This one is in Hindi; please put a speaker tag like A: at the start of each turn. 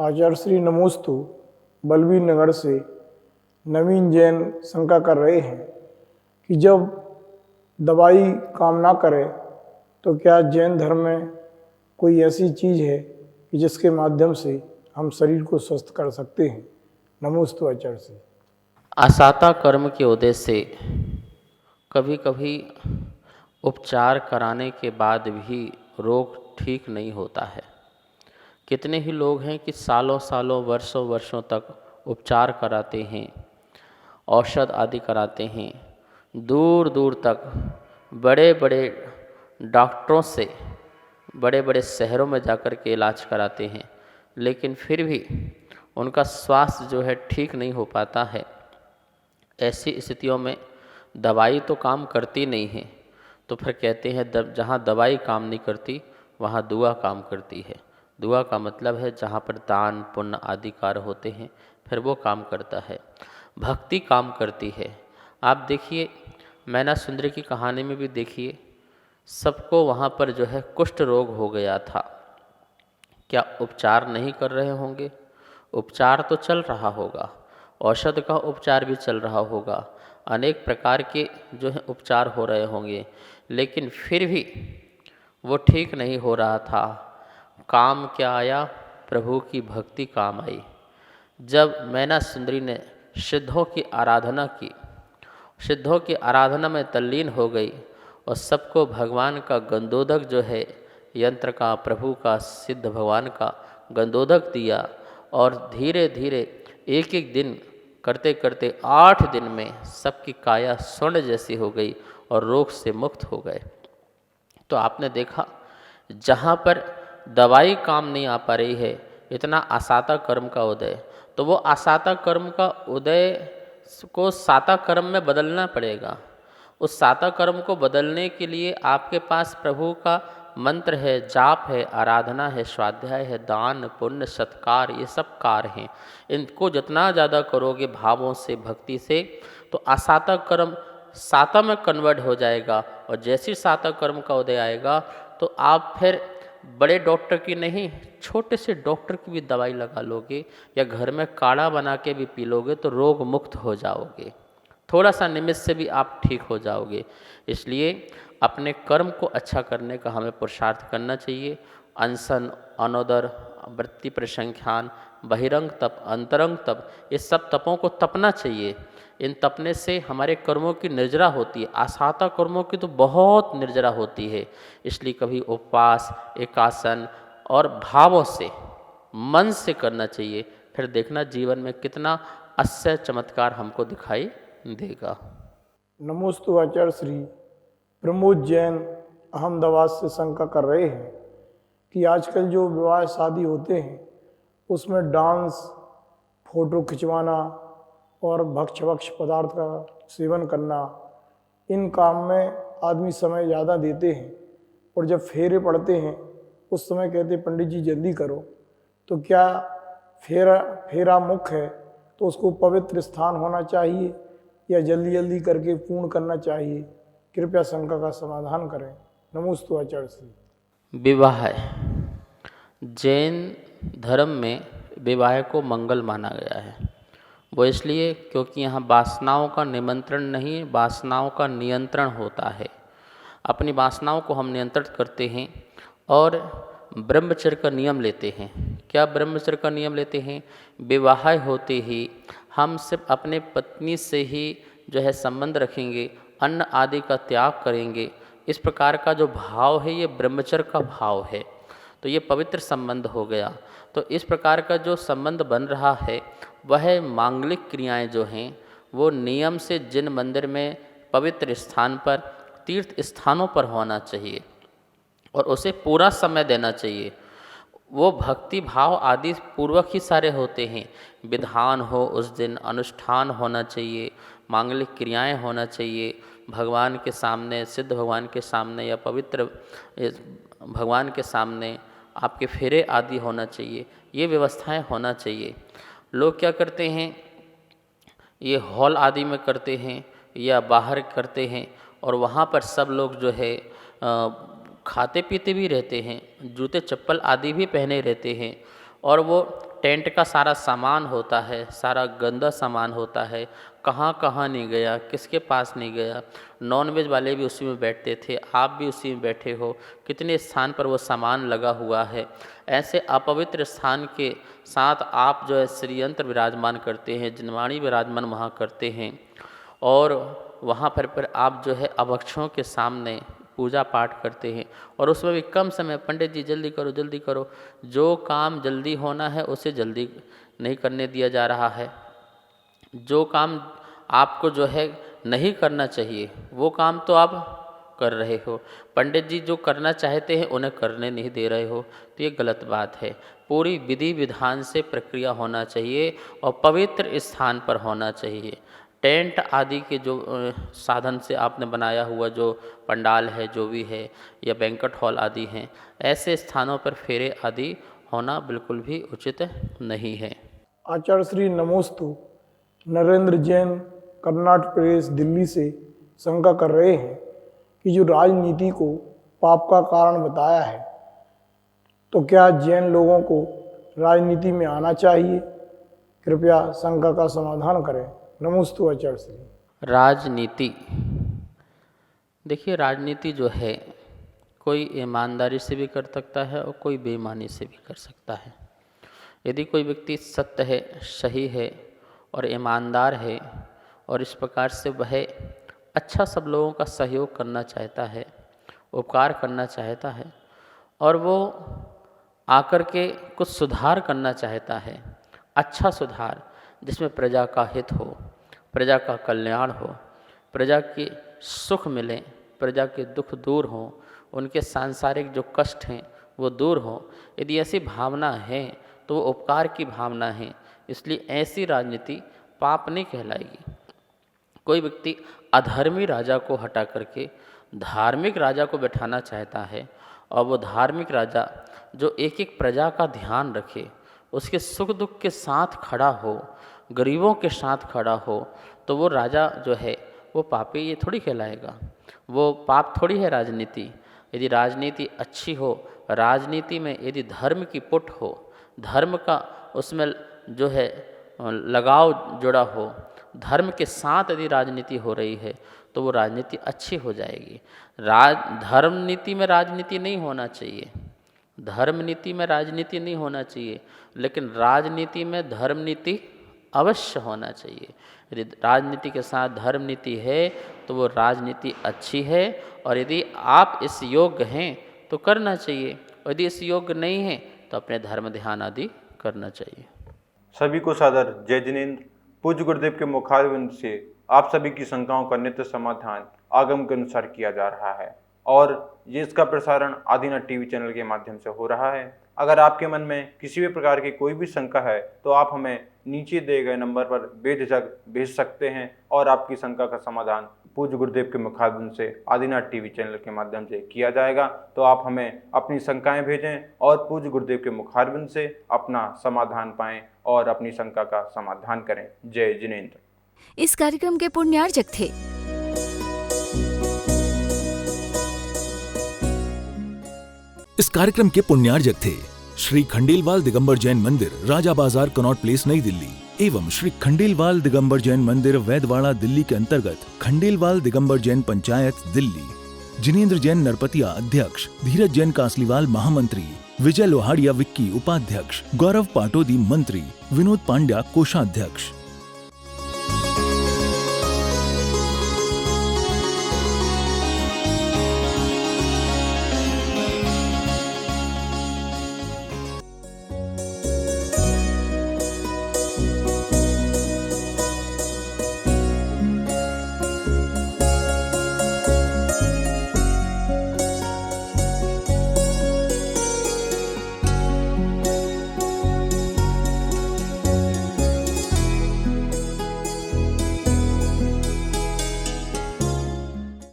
A: आचार्य श्री नमोस्तु बलवीर नगर से नवीन जैन शंका कर रहे हैं कि जब दवाई काम ना करे तो क्या जैन धर्म में कोई ऐसी चीज़ है कि जिसके माध्यम से हम शरीर को स्वस्थ कर सकते हैं। नमोस्तु आचार्य श्री।
B: आसाता कर्म के उद्देश्य से कभी कभी उपचार कराने के बाद भी रोग ठीक नहीं होता है। कितने ही लोग हैं कि सालों सालों वर्षों वर्षों तक उपचार कराते हैं, औषध आदि कराते हैं, दूर दूर तक बड़े बड़े डॉक्टरों से बड़े बड़े शहरों में जाकर के इलाज कराते हैं, लेकिन फिर भी उनका स्वास्थ्य जो है ठीक नहीं हो पाता है। ऐसी स्थितियों में दवाई तो काम करती नहीं है, तो फिर कहते हैं जहाँ दवाई काम नहीं करती वहाँ दुआ काम करती है। दुआ का मतलब है जहाँ पर दान पुण्य आदि कार्य होते हैं फिर वो काम करता है। भक्ति काम करती है। आप देखिए मैना सुंदरी की कहानी में भी देखिए, सबको वहाँ पर जो है कुष्ठ रोग हो गया था। क्या उपचार नहीं कर रहे होंगे? उपचार तो चल रहा होगा, औषध का उपचार भी चल रहा होगा, अनेक प्रकार के जो है उपचार हो रहे होंगे, लेकिन फिर भी वो ठीक नहीं हो रहा था। काम क्या आया? प्रभु की भक्ति काम आई। जब मैना सुंदरी ने सिद्धों की आराधना की, सिद्धों की आराधना में तल्लीन हो गई और सबको भगवान का गंधोदक जो है यंत्र का, प्रभु का, सिद्ध भगवान का गंधोदक दिया और धीरे धीरे एक एक दिन करते करते 8 दिन में सबकी काया स्वर्ण जैसी हो गई और रोग से मुक्त हो गए। तो आपने देखा जहाँ पर दवाई काम नहीं आ पा रही है, इतना आसाता कर्म का उदय, तो वो आसाता कर्म का उदय को साता कर्म में बदलना पड़ेगा। उस साता कर्म को बदलने के लिए आपके पास प्रभु का मंत्र है, जाप है, आराधना है, स्वाध्याय है, दान पुण्य सत्कार, ये सब कार्य हैं। इनको जितना ज़्यादा करोगे भावों से भक्ति से तो आसाता कर्म साता में कन्वर्ट हो जाएगा। और जैसे साता कर्म का उदय आएगा तो आप फिर बड़े डॉक्टर की नहीं, छोटे से डॉक्टर की भी दवाई लगा लोगे या घर में काढ़ा बना के भी पी लोगे तो रोग मुक्त हो जाओगे। थोड़ा सा निमित्त से भी आप ठीक हो जाओगे। इसलिए अपने कर्म को अच्छा करने का हमें पुरुषार्थ करना चाहिए। अनशन, अनोदर, वृत्ति प्रसंख्यान, बहिरंग तप, अंतरंग तप, ये सब तपों को तपना चाहिए। इन तपने से हमारे कर्मों की निर्जरा होती है। आसाता कर्मों की तो बहुत निर्जरा होती है। इसलिए कभी उपवास, एकासन और भावों से, मन से करना चाहिए। फिर देखना जीवन में कितना अस्य चमत्कार हमको दिखाई देगा।
A: नमोस्तु आचार्य श्री। प्रमोद जैन अहमदाबाद से शंका कर रहे हैं कि आजकल जो विवाह शादी होते हैं उसमें डांस, फोटो खिंचवाना और भक्ष पदार्थ का सेवन करना, इन काम में आदमी समय ज़्यादा देते हैं और जब फेरे पड़ते हैं उस समय कहते पंडित जी जल्दी करो। तो क्या फेरा मुख्य है तो उसको पवित्र स्थान होना चाहिए या जल्दी जल्दी करके पूर्ण करना चाहिए? कृपया शंका का समाधान करें। नमोस्तु आचार्य श्री।
B: विवाह, जैन धर्म में विवाह को मंगल माना गया है। वो इसलिए क्योंकि यहाँ वासनाओं का निमंत्रण नहीं, वासनाओं का नियंत्रण होता है। अपनी वासनाओं को हम नियंत्रित करते हैं और ब्रह्मचर्य का नियम लेते हैं। क्या ब्रह्मचर्य का नियम लेते हैं? विवाह होते ही हम सिर्फ अपने पत्नी से ही जो है संबंध रखेंगे, अन्न आदि का त्याग करेंगे। इस प्रकार का जो भाव है ये ब्रह्मचर्य का भाव है, तो ये पवित्र संबंध हो गया। तो इस प्रकार का जो संबंध बन रहा है वह मांगलिक क्रियाएं जो हैं वो नियम से जिन मंदिर में पवित्र स्थान पर, तीर्थ स्थानों पर होना चाहिए और उसे पूरा समय देना चाहिए। वो भक्ति भाव आदि पूर्वक ही सारे होते हैं। विधान हो उस दिन, अनुष्ठान होना चाहिए, मांगलिक क्रियाएं होना चाहिए, भगवान के सामने, सिद्ध भगवान के सामने या पवित्र भगवान के सामने आपके फेरे आदि होना चाहिए। ये व्यवस्थाएं होना चाहिए। लोग क्या करते हैं, ये हॉल आदि में करते हैं या बाहर करते हैं और वहाँ पर सब लोग जो है खाते पीते भी रहते हैं, जूते चप्पल आदि भी पहने रहते हैं और वो टेंट का सारा सामान होता है, सारा गंदा सामान होता है, कहाँ कहाँ नहीं गया, किसके पास नहीं गया। नॉनवेज वाले भी उसी में बैठते थे, आप भी उसी में बैठे हो, कितने स्थान पर वो सामान लगा हुआ है। ऐसे अपवित्र स्थान के साथ आप जो है श्रीयंत्र विराजमान करते हैं, जिनवाणी विराजमान वहाँ करते हैं, और वहाँ पर आप जो है अभक्षों के सामने पूजा पाठ करते हैं। और उसमें भी कम समय, पंडित जी जल्दी करो जल्दी करो, जो काम जल्दी होना है उसे जल्दी नहीं करने दिया जा रहा है। जो काम आपको जो है नहीं करना चाहिए वो काम तो आप कर रहे हो, पंडित जी जो करना चाहते हैं उन्हें करने नहीं दे रहे हो, तो ये गलत बात है। पूरी विधि विधान से प्रक्रिया होना चाहिए और पवित्र स्थान पर होना चाहिए। टेंट आदि के जो साधन से आपने बनाया हुआ जो पंडाल है, जो भी है, या बैंक्वेट हॉल आदि हैं, ऐसे स्थानों पर फेरे आदि होना बिल्कुल भी उचित नहीं है।
A: आचार्य श्री नमोस्तु नरेंद्र जैन कर्नाटक प्रदेश दिल्ली से शंका कर रहे हैं कि जो राजनीति को पाप का कारण बताया है, तो क्या जैन लोगों को राजनीति में आना चाहिए? कृपया शंका का समाधान करें। नमोस्तु आचार्य श्री।
B: राजनीति, देखिए राजनीति जो है कोई ईमानदारी से भी कर सकता है और कोई बेईमानी से भी कर सकता है। यदि कोई व्यक्ति सत्य है, सही है और ईमानदार है और इस प्रकार से वह अच्छा सब लोगों का सहयोग करना चाहता है, उपकार करना चाहता है, और वो आकर के कुछ सुधार करना चाहता है, अच्छा सुधार जिसमें प्रजा का हित हो, प्रजा का कल्याण हो, प्रजा के सुख मिले, प्रजा के दुख दूर हों, उनके सांसारिक जो कष्ट हैं वो दूर हों, यदि ऐसी भावना है तो वो उपकार की भावना है, इसलिए ऐसी राजनीति पाप नहीं कहलाएगी। कोई व्यक्ति अधर्मी राजा को हटा करके धार्मिक राजा को बैठाना चाहता है और वो धार्मिक राजा जो एक एक प्रजा का ध्यान रखे, उसके सुख दुख के साथ खड़ा हो, गरीबों के साथ खड़ा हो, तो वो राजा जो है वो पापी ये थोड़ी कहलाएगा, वो पाप थोड़ी है राजनीति। यदि राजनीति अच्छी हो, राजनीति में यदि धर्म की पुट हो, धर्म का उसमें जो है लगाव जुड़ा हो, धर्म के साथ यदि राजनीति हो रही है तो वो राजनीति अच्छी हो जाएगी। धर्म नीति में राजनीति नहीं होना चाहिए, धर्म नीति में राजनीति नहीं होना चाहिए, लेकिन राजनीति में धर्म नीति अवश्य होना चाहिए। यदि राजनीति के साथ धर्म नीति है तो वो राजनीति अच्छी है, और यदि आप इस योग्य हैं तो करना चाहिए, और यदि इस योग्य नहीं है तो अपने धर्म ध्यान आदि करना चाहिए।
C: सभी को सादर जय जिनेंद्र। पूज्य गुरुदेव के मुखारविंद से आप सभी की शंकाओं का नित्य समाधान आगम के अनुसार किया जा रहा है, और ये इसका प्रसारण आदिनाथ टीवी चैनल के माध्यम से हो रहा है। अगर आपके मन में किसी भी प्रकार की कोई भी शंका है तो आप हमें नीचे दिए गए नंबर पर बेझिझक भेज सकते हैं, और आपकी शंका का समाधान पूज्य गुरुदेव के मुखारविंद से आदिनाथ टीवी चैनल के माध्यम से किया जाएगा। तो आप हमें अपनी शंकाएं भेजें और पूज्य गुरुदेव के मुखारविंद से अपना समाधान पाएं और अपनी शंका का समाधान करें। जय जिनेंद्र।
D: इस कार्यक्रम के पुण्यार्जक थे
E: इस कार्यक्रम के पुण्यार्जक थे श्री खंडेलवाल दिगंबर जैन मंदिर, राजा बाजार, कनॉट प्लेस, नई दिल्ली, एवं श्री खंडेलवाल दिगंबर जैन मंदिर, वैदवाड़ा, दिल्ली के अंतर्गत खंडेलवाल दिगंबर जैन पंचायत, दिल्ली। जिनेंद्र जैन नरपतिया अध्यक्ष, धीरज जैन कासलीवाल महामंत्री, विजय लोहाड़िया विक्की उपाध्यक्ष, गौरव पाटोदी मंत्री, विनोद पांड्या कोषाध्यक्ष।